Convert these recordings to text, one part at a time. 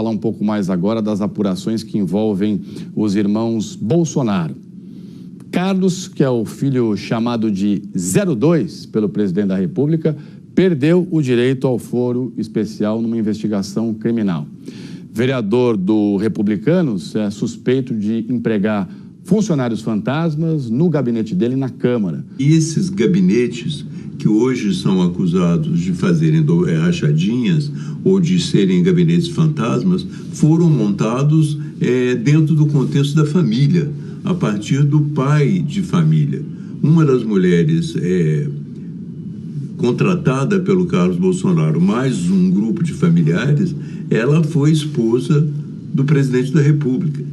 falar um pouco mais agora das apurações que envolvem os irmãos Bolsonaro. Carlos, que é o filho chamado de 02 pelo presidente da República, perdeu o direito ao foro especial numa investigação criminal. Vereador do Republicanos é suspeito de empregar funcionários fantasmas no gabinete dele na Câmara. E esses gabinetes que hoje são acusados de fazerem rachadinhas ou de serem gabinetes fantasmas foram montados dentro do contexto da família, a partir do pai de família. Uma das mulheres contratada pelo Carlos Bolsonaro, mais um grupo de familiares, ela foi esposa do presidente da República.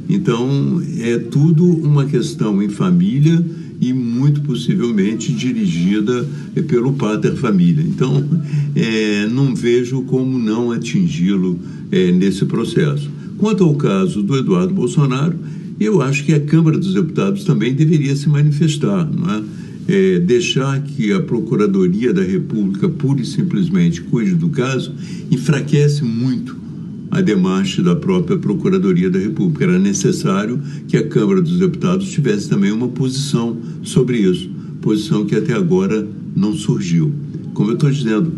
Então, é tudo uma questão em família e muito possivelmente dirigida pelo pater família. Então, não vejo como não atingi-lo nesse processo. Quanto ao caso do Eduardo Bolsonaro, eu acho que a Câmara dos Deputados também deveria se manifestar, não é? Deixar que a Procuradoria da República pura e simplesmente cuide do caso enfraquece muito a demarche da própria Procuradoria da República. Era necessário que a Câmara dos Deputados tivesse também uma posição sobre isso, posição que até agora não surgiu. Como eu estou dizendo,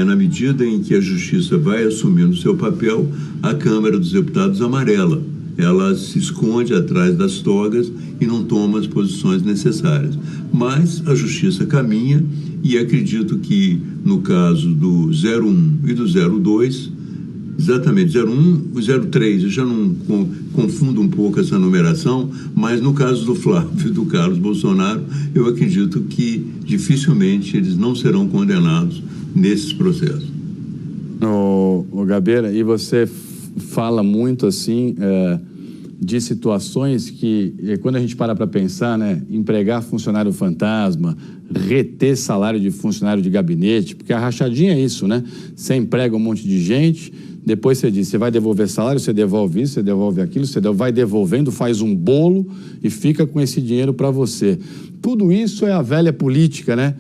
na medida em que a Justiça vai assumindo o seu papel, a Câmara dos Deputados amarela. Ela se esconde atrás das togas e não toma as posições necessárias. Mas a Justiça caminha e acredito que no caso do 01 e do 02, exatamente, 01 e 03, eu já não confundo um pouco essa numeração, mas no caso do Flávio e do Carlos Bolsonaro, eu acredito que dificilmente eles não serão condenados nesses processos. Ô Gabeira, e você fala muito assim de situações que, quando a gente para pensar, né, empregar funcionário fantasma, reter salário de funcionário de gabinete, porque a rachadinha é isso, né? Você emprega um monte de gente, depois você diz, você vai devolver salário, você devolve isso, você devolve aquilo, você vai devolvendo, faz um bolo e fica com esse dinheiro para você. Tudo isso é a velha política, né?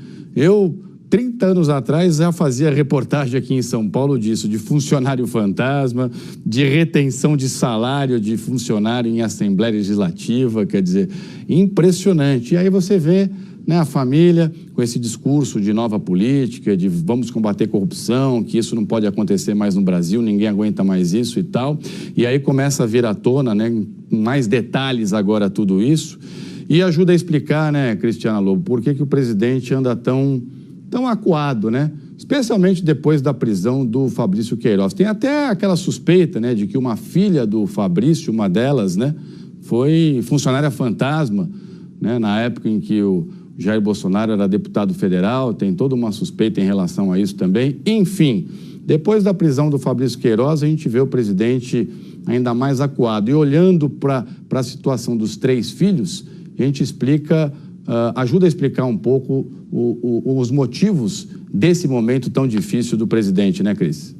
30 anos atrás, já fazia reportagem aqui em São Paulo disso, de funcionário fantasma, de retenção de salário de funcionário em Assembleia Legislativa, quer dizer, impressionante. E aí você vê, né, a família com esse discurso de nova política, de vamos combater corrupção, que isso não pode acontecer mais no Brasil, ninguém aguenta mais isso e tal. E aí começa a vir à tona, né, com mais detalhes agora tudo isso, e ajuda a explicar, né, Cristiana Lobo, por que o presidente anda tão acuado, né? Especialmente depois da prisão do Fabrício Queiroz. Tem até aquela suspeita, né, de que uma filha do Fabrício, uma delas, né, foi funcionária fantasma, né, na época em que o Jair Bolsonaro era deputado federal, tem toda uma suspeita em relação a isso também. Enfim, depois da prisão do Fabrício Queiroz, a gente vê o presidente ainda mais acuado. E olhando para a situação dos 3 filhos, a gente ajuda a explicar um pouco os motivos desse momento tão difícil do presidente, né, Cris?